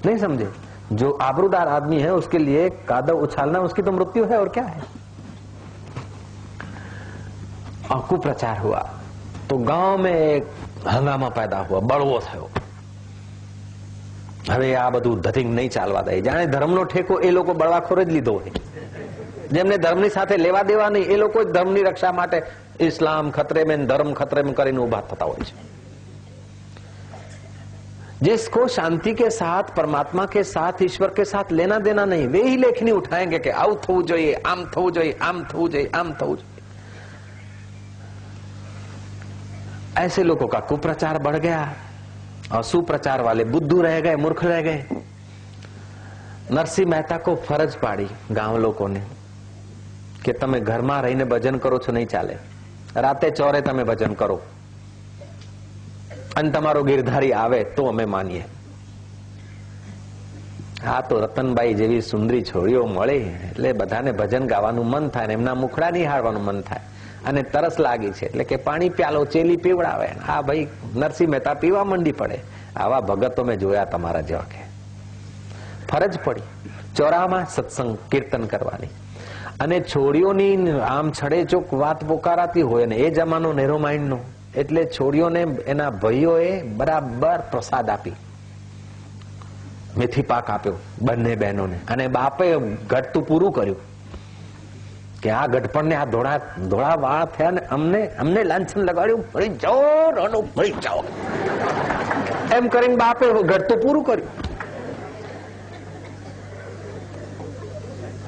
नहीं समझे? जो आबरूदार आदमी है उसके लिए कादव उछालना उसकी तो मृत्यु है, और क्या है। और कुप्रचार हुआ तो गांव में एक हंगामा पैदा हुआ, बड़વો થયો। હવે આ બધું ધતિંગ નહીં ચાલવા દે, જાણે ધર્મનો ઠેકો એ લોકો બળવાખોર જ લીધો હોય, જેમને ધર્મની સાથે લેવા દેવા નહીં, એ લોકો જ ધર્મની રક્ષા માટે ઇસ્લામ ખતરે में धर्म खतरे में કરીને ઉભા થતા હોય છે। जिसको शांति के साथ, परमात्मा के साथ, ईश्वर के साथ लेना देना नहीं, वे ही लेखनी उठाएंगे कि आव थवू जोईए, आम थवू जोईए, आम थवू जोईए, आम थवू जोईए। ऐसे लोगों का कुप्रचार बढ़ गया और सुप्रचार वाले बुद्धू रह गए, मूर्ख रह गए। नरसिंह मेहता को फरज पाड़ी गांव लोगों ने कि तमे घर में रहीने भजन करो छो नहीं चाले, राते चौरे तमे भजन करो અને તમારો ગિરધારી આવે તો અમે માનીએ। આ તો રતનબાઈ જેવી સુંદરી છોડીઓ મળે એટલે બધાને ભજન ગાવાનું મન થાય ને એમના મુખડા નિહાળવાનું મન થાય અને તરસ લાગી છે એટલે કે પાણી પ્યાલો ચેલી પીવડાવે। હા ભાઈ, નરસિંહ મહેતા પીવા મંડી પડે। આવા ભગતો મેં જોયા તમારા જેવા કે ફરજ પડી ચોરામાં સત્સંગ કીર્તન કરવાની અને છોડીઓની આમ છડેચોક વાત પોકારાતી હોય ને એ જમાનો નેરો માઇન્ડનો એટલે છોડીઓને એના ભાઈઓએ બરાબર પ્રસાદ આપી, મેથી પાક આપ્યો બંને બહેનોને અને બાપે ઘટતું પૂરું કર્યું કે આ ગઢપણને આ ધોળા ધોળા વાળ થયા ને અમને લાંછન લગાડ્યું, ભરી જાઓ રાનો ભરી જાઓ એમ કરીને બાપે ઘટતું પૂરું કર્યું।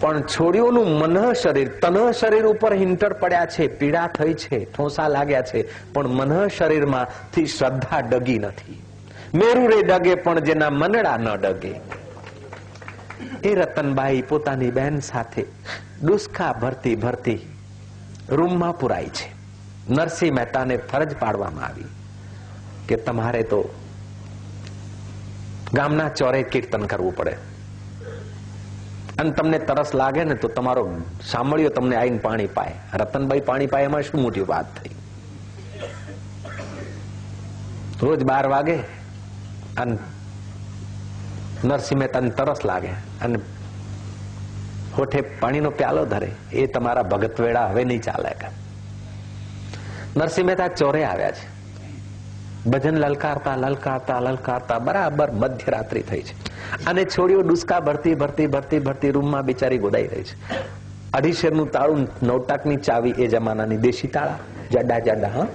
પણ છોડીઓનું મનઃ શરીર તનઃ શરીર ઉપર હિંટર પડ્યા છે, પીડા થઈ છે, ઠોસા લાગ્યા છે, પણ મનઃ શરીરમાંથી શ્રદ્ધા ડગી નથી। મેરુ રે ડગે પણ જેના મનડા ન ડગે। એ રતનબાઈ પોતાની બહેન સાથે ડુસકા ભરતી ભરતી રૂમમાં પુરાઈ છે। નરસિંહ મહેતાને ફરજ પાડવામાં આવી કે તમારે તો ગામના ચોરે કીર્તન કરવું પડે અને તમને તરસ લાગે ને તો તમારો સાંભળ્યો તમને આવીને પાણી પાય। રતનભાઈ પાણી પાય એમાં શું મોટી વાત થઈ? રોજ 12 વાગે અને નરસિંહ મહેતાને તરસ લાગે અને હોઠે પાણીનો પ્યાલો ધરે, એ તમારા ભગત વેળા હવે નહીં ચાલે। નરસિંહ મહેતા ચોરે આવ્યા છે, ભજન લલકારતા લલકારતા લલકારતા બરાબર મધ્યરાત્રિ થઈ છે અને છોડીઓ ડુસકા ભરતી ભરતી ભરતી ભરતી રૂમમાં બિચારી ગોડાઈ રહી છે। 2.5 શેરનું તાળું, 9 ટાકની ચાવી, એ જમાનાની દેશી તાળા, જાડા જાડા, હા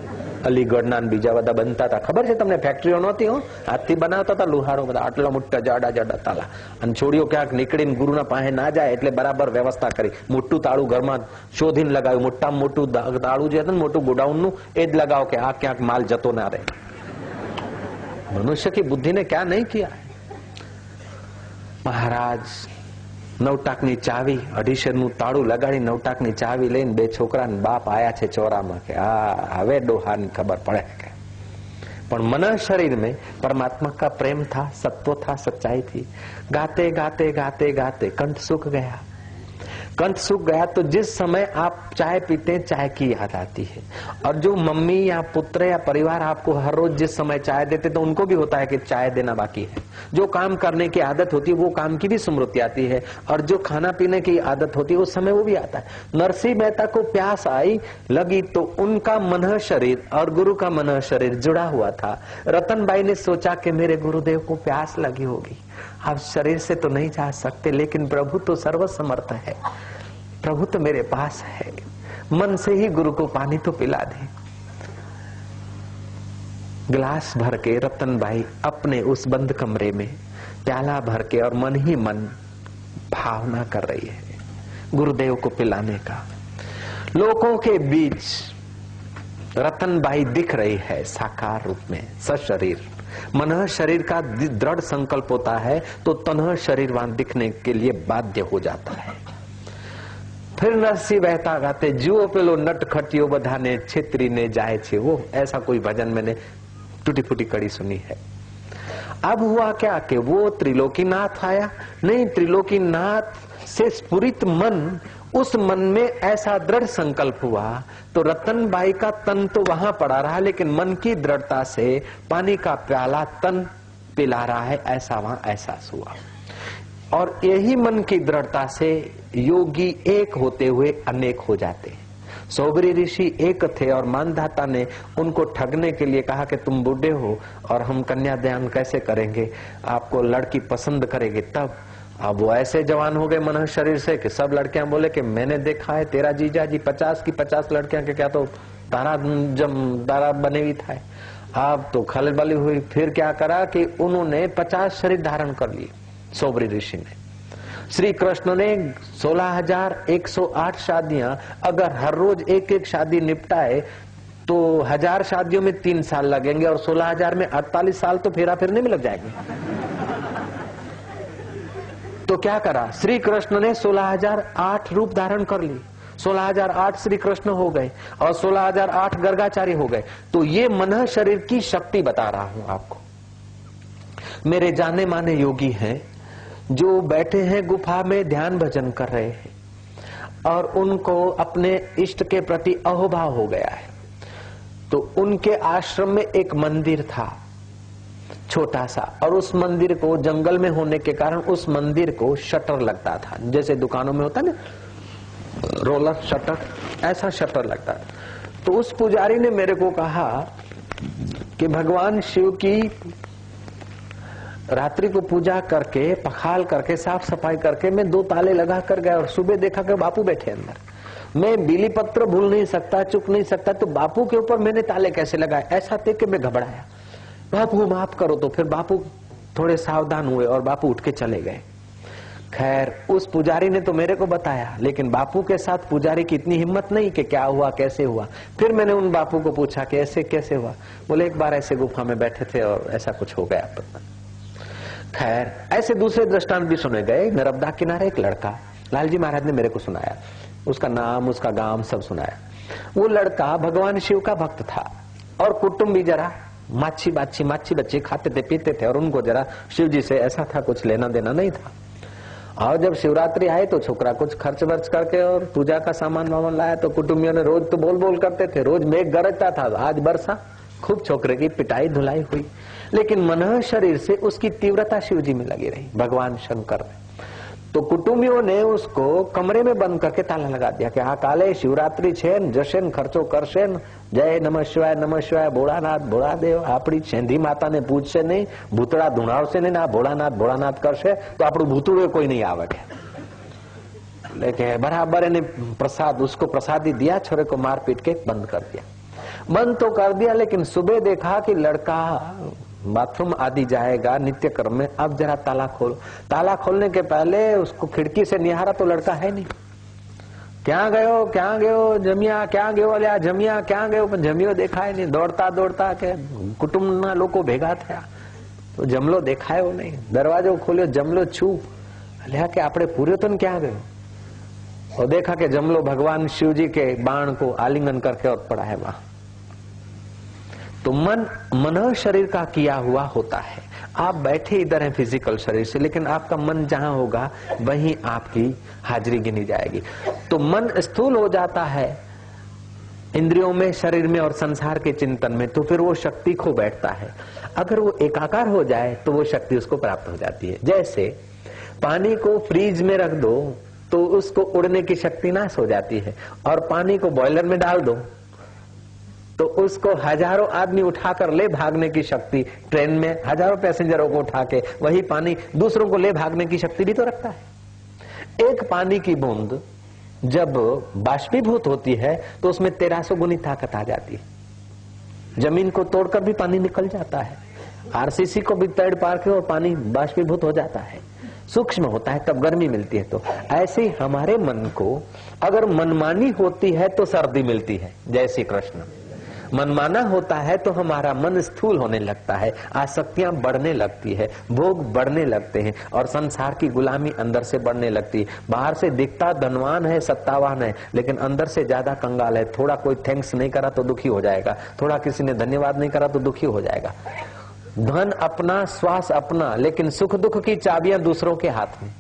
અલીગઢના બીજા બધા બનતા હતા, ખબર છે તમને? ફેક્ટરીઓ નહોતી, હો હાથથી બનાવતા હતા લુહારો બધા, આટલા મોટા જાડા જાડા તાળા। અને છોડીઓ ક્યાંક નીકળીને ગુરુના પાસે ના જાય એટલે બરાબર વ્યવસ્થા કરી, મોટું તાળું ઘરમાં શોધીને લગાવ્યું, મોટામાં મોટું તાળું જે હતું ને મોટું ગોડાઉનનું એ જ લગાવો કે આ ક્યાંક માલ જતો ના રહે। मनुष्य की बुद्धि ने क्या नहीं किया है। महाराज 9 टाकनी चावी, 2.5 શેરનું તાળું લગાડી 9 टाकनी चावी લઈને બે છોકરા ને બાપ આયા છે ચોરામાં કે આ હવે ડોહાની ખબર પડે કે। પણ मन शरीर में परमात्मा का प्रेम था, सत्व था, सच्चाई थी। गाते गाते गाते गाते कंठ सूख गया। कंठ सूख गया तो जिस समय आप चाय पीते हैं चाय की याद आती है, और जो मम्मी या पुत्र या परिवार आपको हर रोज जिस समय चाय देते तो उनको भी होता है कि चाय देना बाकी है। जो काम करने की आदत होती है वो काम की भी स्मृति आती है, और जो खाना पीने की आदत होती है उस समय वो भी आता है। नरसिंह मेहता को प्यास आई लगी तो उनका मनः शरीर और गुरु का मनः शरीर जुड़ा हुआ था। रतनबाई ने सोचा कि मेरे गुरुदेव को प्यास लगी होगी, आप शरीर से तो नहीं जा सकते, लेकिन प्रभु तो सर्वसमर्थ है, प्रभु तो मेरे पास है, मन से ही गुरु को पानी तो पिला दे। गिलास भर के रतनबाई अपने उस बंद कमरे में प्याला भर के और मन ही मन भावना कर रही है गुरुदेव को पिलाने का। लोगों के बीच रतनबाई दिख रही है साकार रूप में, सशरीर। मनः शरीर का दृढ़ संकल्प होता है तो तनः शरीर वहां दिखने के लिए बाध्य हो जाता है। फिर नरसिंह बहता गाते जुओ पेलो नटखटियो बधाने छेत्री ने जाए छे, वो ऐसा कोई भजन मैंने टूटी फूटी कड़ी सुनी है। अब हुआ क्या कि वो त्रिलोकीनाथ आया, नहीं त्रिलोकीनाथ से स्फुरित मन, उस मन में ऐसा दृढ़ संकल्प हुआ तो रतनबाई का तन तो वहां पड़ा रहा, लेकिन मन की दृढ़ता से पानी का प्याला तन पिला रहा है, ऐसा वहां एहसास हुआ। और यही मन की दृढ़ता से योगी एक होते हुए अनेक हो जाते हैं। सोबरी ऋषि एक थे और मानधाता ने उनको ठगने के लिए कहा कि तुम बूढ़े हो और हम कन्यादान कैसे करेंगे, आपको लड़की पसंद करेगी तब। अब वो ऐसे जवान हो गए मन शरीर से कि सब लड़कियां बोले कि मैंने देखा है तेरा जीजा जी 50 की 50 लड़कियां के क्या तो तारा बने हुई था। अब तो खलबली हुई। फिर क्या करा कि उन्होंने 50 शरीर धारण कर लिए सोबरी ऋषि ने। श्री कृष्ण ने 16,108 शादियां, अगर हर रोज एक एक शादी निपटाए तो 1000 शादियों में 3 साल लगेंगे और 16,000 में 48 साल तो फेरा फिरने में लग जाएंगे। तो क्या करा, श्री कृष्ण ने 16,008 रूप धारण कर ली। 16,008 श्री कृष्ण हो गए और 16,008 गर्गाचार्य हो गए। तो ये मन शरीर की शक्ति बता रहा हूं आपको। मेरे जाने माने योगी हैं जो बैठे हैं गुफा में ध्यान भजन कर रहे हैं और उनको अपने इष्ट के प्रति अहोभाव हो गया है। तो उनके आश्रम में एक मंदिर था छोटा सा, और उस मंदिर को जंगल में होने के कारण उस मंदिर को शटर लगता था, जैसे दुकानों में होता ना रोलर शटर, ऐसा शटर लगता था। तो उस पुजारी ने मेरे को कहा कि भगवान शिव की रात्रि को पूजा करके पखाल करके साफ सफाई करके मैं 2 ताले लगा कर गया और सुबह देखा कि बापू बैठे अंदर। मैं बिली पत्र भूल नहीं सकता, चुक नहीं सकता, तो बापू के ऊपर मैंने ताले कैसे लगाए, ऐसा देख के मैं घबराया। बापू माफ करो। तो फिर बापू थोड़े सावधान हुए और बापू उठ के चले गए। खैर उस पुजारी ने तो मेरे को बताया, लेकिन बापू के साथ पुजारी की इतनी हिम्मत नहीं कि क्या हुआ कैसे हुआ। फिर मैंने उन बापू को पूछा कि ऐसे कैसे हुआ। बोले एक बार ऐसे गुफा में बैठे थे और ऐसा कुछ हो गया। खैर ऐसे दूसरे दृष्टांत भी सुने गए। नर्मदा किनारे एक लड़का, लालजी महाराज ने मेरे को सुनाया, उसका नाम उसका गांव सब सुनाया। वो लड़का भगवान शिव का भक्त था और कुटुंब भी जरा माछी बच्ची खाते थे पीते थे और उनको जरा शिव जी से ऐसा था कुछ लेना देना नहीं था। और जब शिवरात्रि आए तो छोकरा कुछ खर्च वर्च करके और पूजा का सामान वामान लाया तो कुटुंबियों ने रोज तो बोल बोल करते थे, रोज मेघ गरजता था, आज बरसा, खूब छोकरे की पिटाई धुलाई हुई। लेकिन मन शरीर से उसकी तीव्रता शिव जी में लगी रही, भगवान शंकर में। तो कुटुंबियों ने उसको कमरे में बंद करके ताला लगा दिया कि हाँ काले शिवरात्रि छे, जशेन खर्चो करशेन, जय नमः शिवाय भोलानाथ भोलादेव, આપણી ચેંધી માતાને પૂછશે નહીં, ભૂતળા ધુણાવશે નહીં, આ ભોળાનાથ કરશે તો આપણું ભૂતળું કોઈ નહીં આવે કે। लेकिन बराबर ने प्रसाद उसको प्रसादी दिया, छोरे को मार पीट के बंद कर दिया। बंद तो कर दिया, लेकिन सुबह देखा कि लड़का बाथरूम आदि जाएगा नित्य कर्म में, अब जरा ताला खोलो। ताला खोलने के पहले उसको खिड़की से निहारा तो लड़का है नहीं। क्या गयो जमिया, क्या गयो अल्या जमिया, क्या गयो, पण जमियो देखाय नहीं। दौड़ता दौड़ता के कुटुंबना लोको भेगा थया तो जमलो देखायो नहीं। दरवाजो खोल्यो, जमलो छू, अल्या के आपणे पूर्यो तो क्या गयो। और देखा कि जमलो भगवान शिव जी के बाण को आलिंगन करके और पड़ा है वहां। तो मन शरीर का किया हुआ होता है। आप बैठे इधर हैं फिजिकल शरीर से, लेकिन आपका मन जहां होगा वहीं आपकी हाजिरी गिनी जाएगी। तो मन स्थूल हो जाता है इंद्रियों में, शरीर में और संसार के चिंतन में, तो फिर वो शक्ति खो बैठता है। अगर वो एकाकार हो जाए तो वो शक्ति उसको प्राप्त हो जाती है। जैसे पानी को फ्रीज में रख दो तो उसको उड़ने की शक्ति नाश हो जाती है, और पानी को बॉयलर में डाल दो तो उसको हजारों आदमी उठाकर ले भागने की शक्ति, ट्रेन में हजारों पैसेंजरों को उठा के वही पानी दूसरों को ले भागने की शक्ति भी तो रखता है। एक पानी की बूंद जब बाष्पीभूत होती है तो उसमें 1300 गुनी ताकत आ जाती है। जमीन को तोड़कर भी पानी निकल जाता है, आरसीसी को भी तोड़ पार के और पानी बाष्पीभूत हो जाता है, सूक्ष्म होता है, तब गर्मी मिलती है। तो ऐसे हमारे मन को अगर मनमानी होती है तो सर्दी मिलती है। जय श्री कृष्ण। मनमाना होता है तो हमारा मन स्थूल होने लगता है, आसक्तियां बढ़ने लगती है, भोग बढ़ने लगते हैं और संसार की गुलामी अंदर से बढ़ने लगती है। बाहर से दिखता धनवान है, सत्तावान है, लेकिन अंदर से ज्यादा कंगाल है। थोड़ा कोई थैंक्स नहीं करा तो दुखी हो जाएगा, थोड़ा किसी ने धन्यवाद नहीं करा तो दुखी हो जाएगा। धन अपना, श्वास अपना, लेकिन सुख दुख की चाबियां दूसरों के हाथ में।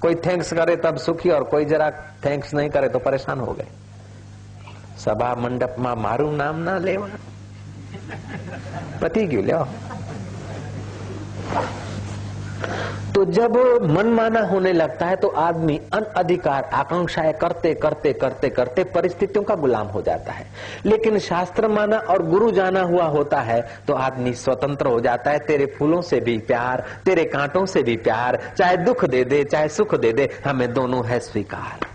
कोई थैंक्स करे तब सुखी और कोई जरा थैंक्स नहीं करे तो परेशान हो गए। सभा मंडप में मारू नाम ना लेवा, पती गયું લ્યો। तो जब मनमाना होने लगता है तो आदमी अनअधिकार आकांक्षाएं करते करते करते करते परिस्थितियों का गुलाम हो जाता है। लेकिन शास्त्र माना और गुरु जाना हुआ होता है तो आदमी स्वतंत्र हो जाता है। तेरे फूलों से भी प्यार, तेरे कांटों से भी प्यार, चाहे दुख दे दे चाहे सुख दे दे, हमें दोनों है स्वीकार।